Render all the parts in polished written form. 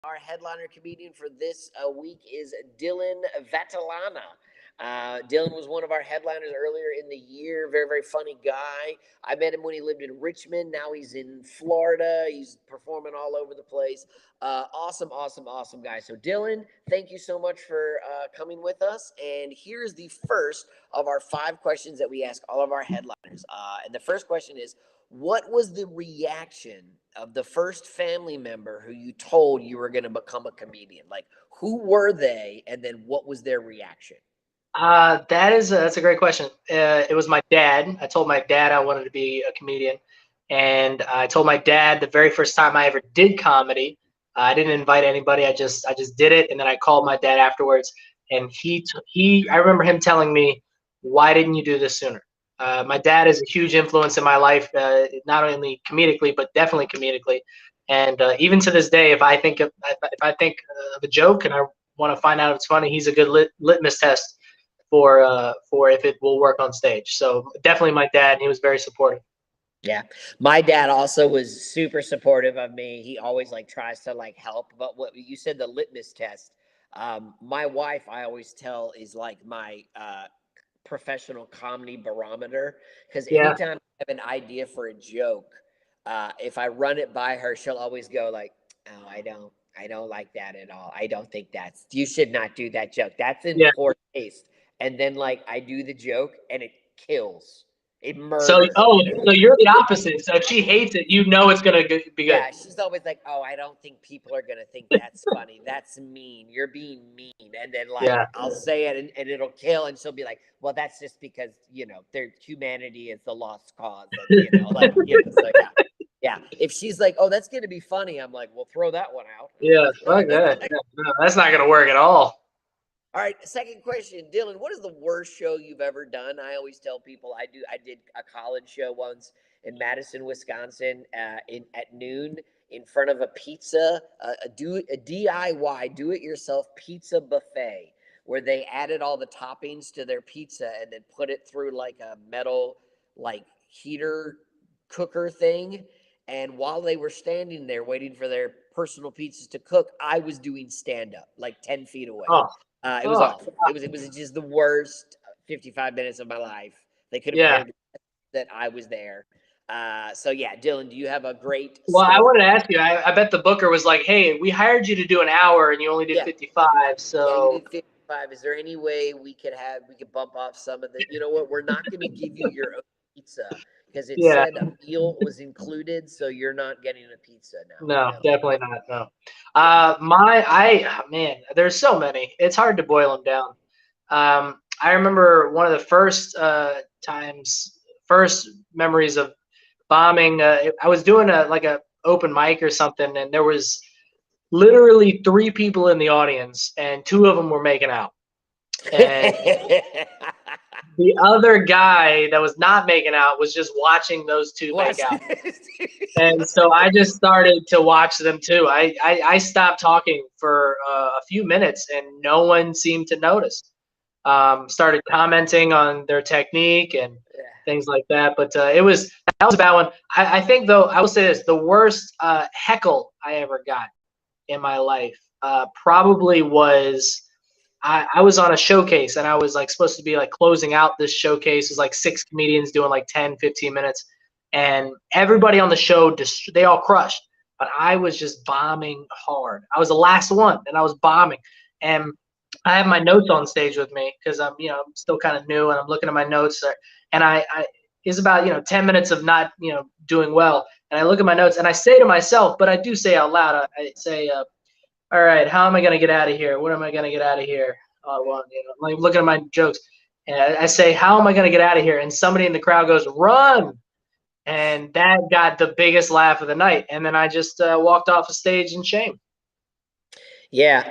Our headliner comedian for this week is Dylan Vattelana. Dylan was one of our headliners earlier in the year. Very, very funny guy. I met him when he lived in Richmond. Now he's in Florida. He's performing all over the place. Awesome, awesome, awesome guy. So, Dylan, thank you so much for coming with us. And here's the first of our 5 questions that we ask all of our headliners. And the first question is, what was the reaction of the first family member who you told you were going to become a comedian? Like, who were they, and then what was their reaction? That's a great question. It was my dad. I told my dad I wanted to be a comedian, and I told my dad the very first time I ever did comedy. I didn't invite anybody. I just did it, and then I called my dad afterwards, and he I remember him telling me, "Why didn't you do this sooner?" My dad is a huge influence in my life, not only comedically but definitely comedically. And even to this day, if I think of a joke and I want to find out if it's funny, he's a good litmus test for if it will work on stage. So definitely my dad, and he was very supportive. Yeah. My dad also was super supportive of me. He always like tries to like help. But what you said, the litmus test, my wife, I always tell, is like my professional comedy barometer. Because Yeah. anytime I have an idea for a joke, if I run it by her, she'll always go like, "Oh, I don't like that at all. I don't think you should not do that joke. That's in Yeah. poor taste." And then like I do the joke and it kills. It So murders. so you're the opposite. So if she hates it, you know it's gonna be good. Yeah, she's always like, "Oh, I don't think people are gonna think that's funny. That's mean. You're being mean." And then like Yeah. I'll say it and it'll kill, and she'll be like, "Well, that's just because their humanity is the lost cause," and So yeah, yeah. If she's like, "Oh, that's gonna be funny," I'm like, "Well, throw that one out." Yeah. Fuck that. Yeah, no, that's not gonna work at all. All right, second question, Dylan. What is the worst show you've ever done? I always tell people I did a college show once in Madison, Wisconsin, in at noon in front of a pizza, a DIY do it yourself pizza buffet where they added all the toppings to their pizza and then put it through like a metal like heater cooker thing. And while they were standing there waiting for their personal pizzas to cook, I was doing stand up like 10 feet away. Oh. It was Oh. awful. It was just the worst 55 minutes of my life. They could have Yeah. cared that I was there. So yeah, Dylan, do you have a great Well, I story? wanted to ask you. I bet the booker was like, "Hey, we hired you to do an hour, and you only did Yeah, 55." yeah, you So did 55. Is there any way we could bump off some of the? You know what? We're not going to give you your own pizza because it yeah. said a meal was included, so you're not getting a pizza now. No, No. definitely not. No. Yeah. Man, there's so many. It's hard to boil them down. I remember one of the first first memories of bombing. I was doing a open mic or something, and there was literally three people in the audience, and two of them were making out, and the other guy that was not making out was just watching those two make Watch out. this. And so I just started to watch them too. I stopped talking for a few minutes, and no one seemed to notice. Started commenting on their technique and things like that. But that was a bad one. I think though I will say this: the worst heckle I ever got in my life probably was I was on a showcase, and I was like supposed to be like closing out this showcase. It was like 6 comedians doing like 10, 15 minutes, and everybody on the show just they all crushed, but I was just bombing hard. I was the last one, and I was bombing, and I have my notes on stage with me because I'm still kind of new, and I'm looking at my notes, and I it's about 10 minutes of not doing well, and I look at my notes and I say to myself, but I do say out loud, I say. All right, how am I going to get out of here? What am I going to get out of here? Well, like looking at my jokes, and I say, how am I going to get out of here? And somebody in the crowd goes, run. And that got the biggest laugh of the night. And then I just walked off the stage in shame. Yeah,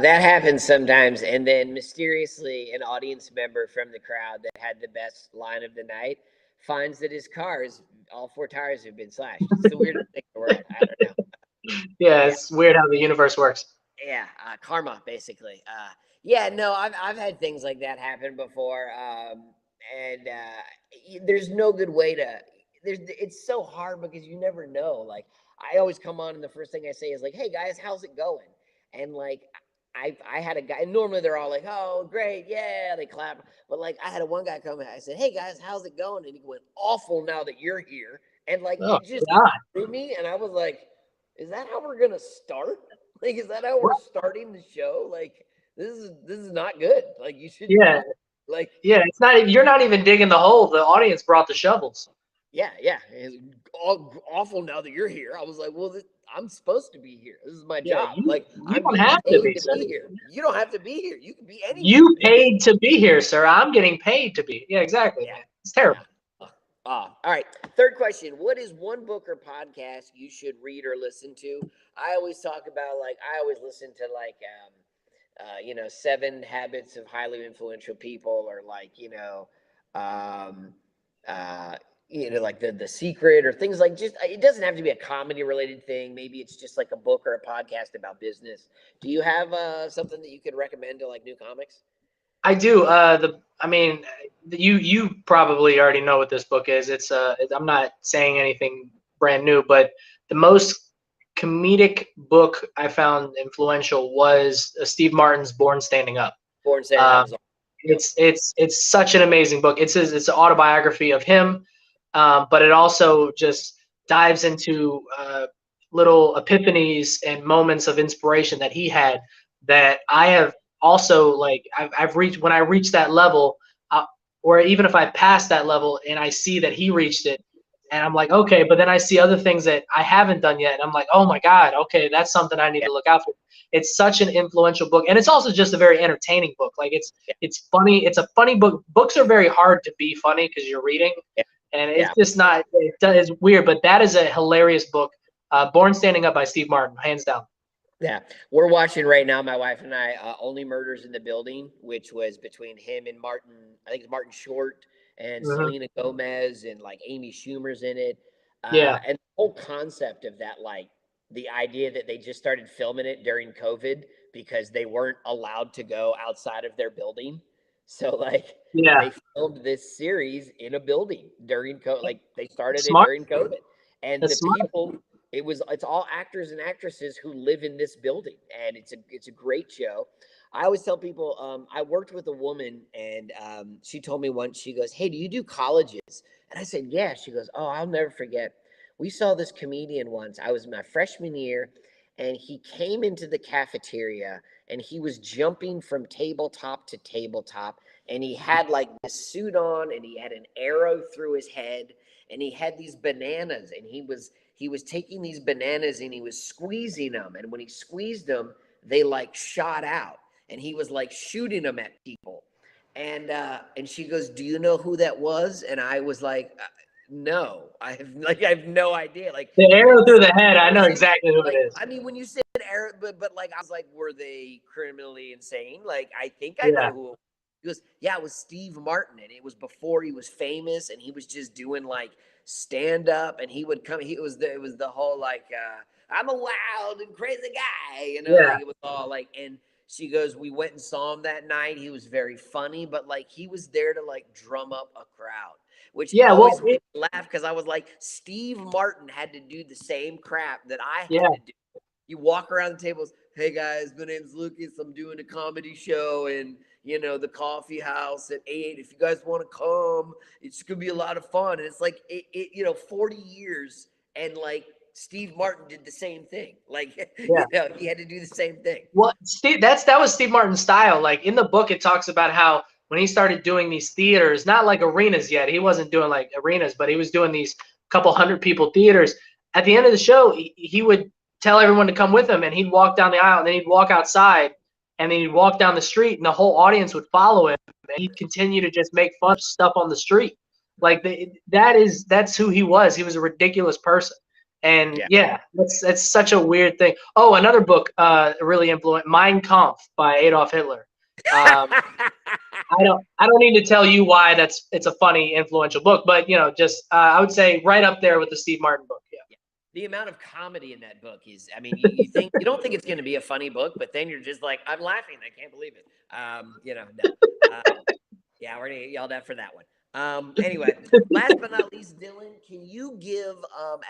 that happens sometimes. And then mysteriously, an audience member from the crowd that had the best line of the night finds that his car is all 4 tires have been slashed. It's the weirdest thing in the world. I don't know. Yeah, Yeah, it's weird how the universe works. yeah, karma basically. Yeah, no, I've had things like that happen before, and there's no good way to. There's it's so hard because you never know. Like I always come on and the first thing I say is like, "Hey guys, how's it going?" And like I had a guy, and normally they're all like, "Oh, great, yeah," they clap. But like I had one guy come in, I said, "Hey guys, how's it going?" And he went, "Awful now that you're here." And like Oh it just God. threw me, and I was like, "Is that how we're gonna start? Like, is that how we're What? starting the show? Like, this is not good. Like, you should Yeah. like." Yeah. It's not. You're not even digging the hole. The audience brought the shovels. Yeah, yeah. It's awful now that you're here. I was like, well, I'm supposed to be here. This is my Yeah. job. You Like, you I'm don't being have to paid be, to sir. be here. You don't have to be here. You can be anywhere. You paid to be here, sir. I'm getting paid to be. Yeah, exactly, Yeah, man. It's yeah. terrible. All right. Third question. What is one book or podcast you should read or listen to? I always talk about, like, I always listen to, like, 7 Habits of Highly Influential People, or like, um, uh, like the Secret, or things like, just, it doesn't have to be a comedy related thing. Maybe it's just like a book or a podcast about business. Do you have something that you could recommend to like new comics? I do. I mean, you probably already know what this book is. I'm not saying anything brand new, but the most comedic book I found influential was Steve Martin's Born Standing Up. Born Center, that Um, was all. Yep. it's such an amazing book. It's an autobiography of him, but it also just dives into little epiphanies and moments of inspiration that he had that I have also, like, I've reached when I reach that level, uh, or even if I pass that level and I see that he reached it, and I'm like, okay, but then I see other things that I haven't done yet, and I'm like, oh my God, okay, that's something I need Yeah. to look out for. It's such an influential book, and it's also just a very entertaining book. Like, Yeah. it's funny. It's a funny book. Books are very hard to be funny because you're reading, Yeah. and it's Yeah. just not. It's weird, but that is a hilarious book. Born Standing Up by Steve Martin, hands down. Yeah, we're watching right now, my wife and I, Only Murders in the Building, which was between him and Martin. I think it's Martin Short and Hmm. Selena Gomez, and like Amy Schumer's in it. Yeah, And the whole concept of that, like the idea that they just started filming it during COVID because they weren't allowed to go outside of their building. So like yeah, they filmed this series in a building during COVID. Like they started it smart. during COVID, and the That's smart. people, it's all actors and actresses who live in this building, and it's a great show. I always tell people, I worked with a woman, and she told me once, she goes, "Hey, do you do colleges?" And I said, "Yeah." She goes, "Oh, I'll never forget. We saw this comedian once. I was my freshman year, and he came into the cafeteria, and he was jumping from tabletop to tabletop, and he had like this suit on, and he had an arrow through his head, and he had these bananas, and he was taking these bananas and he was squeezing them, and when he squeezed them, they like shot out, and he was like shooting them at people." And she goes, "Do you know who that was?" And I was like, "No, I have no idea." Like, The when arrow you through said the head. I know person, exactly who it like, is. I mean, when you said Eric, but like, I was like, were they criminally insane? Like, I think I Yeah, know who. He goes, "Yeah, it was Steve Martin, and it was before he was famous, and he was just doing like stand up, and he would come. It was the whole like, I'm a wild and crazy guy, yeah, like it was all like." And she goes, "We went and saw him that night. He was very funny, but like he was there to like drum up a crowd." Which yeah. Well, always made me laugh because I was like, Steve Martin had to do the same crap that I yeah, had to do. You walk around the tables, "Hey guys, my name's Lucas. I'm doing a comedy show in, the coffee house at 8. If you guys want to come, it's gonna be a lot of fun." And it's like, 40 years, and like Steve Martin did the same thing. Like, yeah. he had to do the same thing. Well, that was Steve Martin's style. Like, in the book, it talks about how when he started doing these theaters, not like arenas yet. He wasn't doing like arenas, but he was doing these couple hundred people theaters. At the end of the show, he would tell everyone to come with him, and he'd walk down the aisle, and then he'd walk outside, and then he'd walk down the street, and the whole audience would follow him, and he'd continue to just make fun of stuff on the street. Like, that's who he was. He was a ridiculous person. And Yeah. yeah, that's such a weird thing. Oh, another book really influenced Mein Kampf by Adolf Hitler. Um, I don't need to tell you why it's a funny, influential book, but just I would say right up there with the Steve Martin book. Yeah. Yeah. The amount of comedy in that book is, I mean, you don't think it's going to be a funny book, but then you're just like, "I'm laughing. I can't believe it." No. Yeah, we're going to get yelled at for that one. Anyway, last but not least, Dylan, can you give,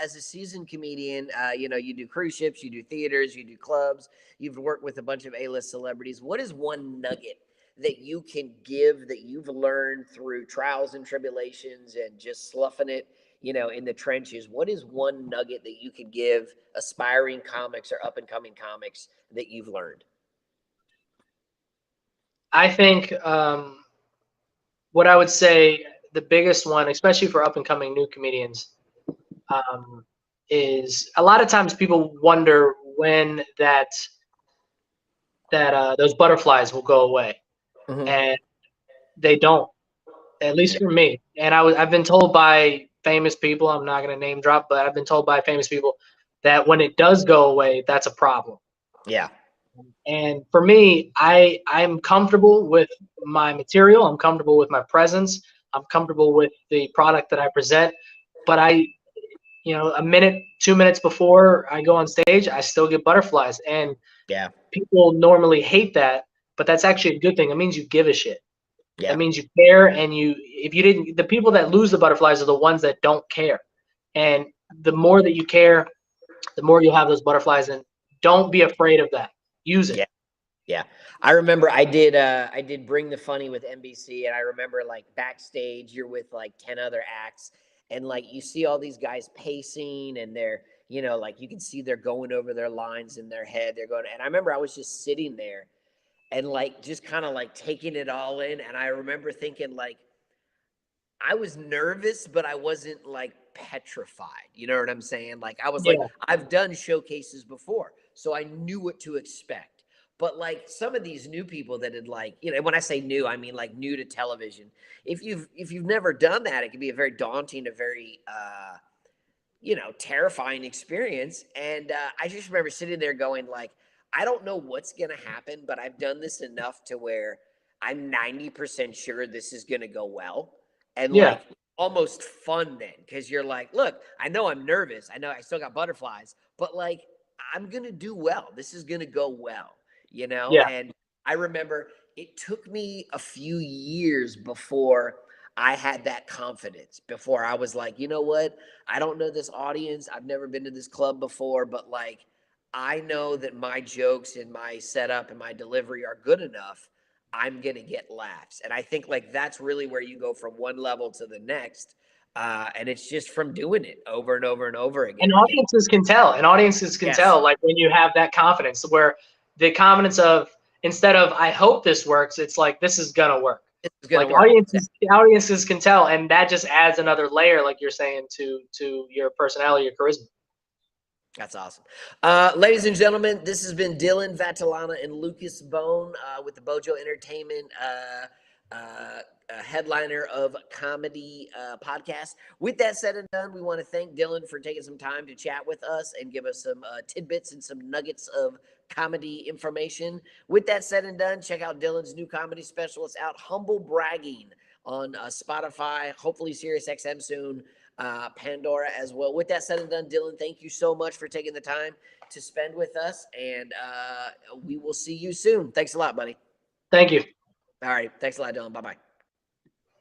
as a seasoned comedian, you do cruise ships, you do theaters, you do clubs, you've worked with a bunch of A-list celebrities. What is one nugget that you can give that you've learned through trials and tribulations and just sloughing it, in the trenches? What is one nugget that you could give aspiring comics or up and coming comics that you've learned? I think what I would say the biggest one, especially for up and coming new comedians, is a lot of times people wonder when that those butterflies will go away, Mm-hmm. and they don't. At least for me. And I've been told by famous people. I'm not going to name drop, but I've been told by famous people that when it does go away, that's a problem. Yeah. And for me, I'm comfortable with my material. I'm comfortable with my presence. I'm comfortable with the product that I present. But a minute, 2 minutes before I go on stage, I still get butterflies. And Yeah. people normally hate that, but that's actually a good thing. It means you give a shit. Yeah. That means you care, and if you didn't, the people that lose the butterflies are the ones that don't care. And the more that you care, the more you'll have those butterflies. And don't be afraid of that. Use it. Yeah. Yeah. I remember I did Bring the Funny with NBC, and I remember like backstage you're with like 10 other acts, and like you see all these guys pacing, and they're, like you can see they're going over their lines in their head. They're going, and I remember I was just sitting there and like just kind of like taking it all in, and I remember thinking like I was nervous, but I wasn't like petrified. You know what I'm saying? Like I was like, Yeah. I've done showcases before, so I knew what to expect. But like some of these new people that had like, when I say new, I mean like new to television. If you've never done that, it can be a very daunting, a very terrifying experience. And I just remember sitting there going like, I don't know what's gonna happen, but I've done this enough to where I'm 90% sure this is gonna go well. And Yeah. like almost fun then, because you're like, look, I know I'm nervous. I know I still got butterflies, but like I'm gonna do well. This is gonna go well. Yeah. And I remember it took me a few years before I had that confidence, before I was like, you know what? I don't know this audience. I've never been to this club before, but like I know that my jokes and my setup and my delivery are good enough. I'm going to get laughs. And I think like that's really where you go from one level to the next. And it's just from doing it over and over and over And again. audiences can tell. And audiences can Yes, tell, like when you have that confidence, where the confidence of, instead of I hope this works, it's like this is gonna work. this is going to Like work. audiences can tell, and that just adds another layer, like you're saying, to your personality, your charisma. That's awesome. Ladies and gentlemen, this has been Dylan Vattelana and Lucas Bone with the BOJO Entertainment headliner of comedy podcast. With that said and done, we want to thank Dylan for taking some time to chat with us and give us some tidbits and some nuggets of comedy information. With that said and done, check out Dylan's new comedy special. It's out, Humble Bragging, on Spotify, hopefully Sirius XM soon, Pandora as well. With that said and done, Dylan, thank you so much for taking the time to spend with us, and we will see you soon. Thanks a lot, buddy. Thank you. All right. Thanks a lot, Dylan. Bye bye.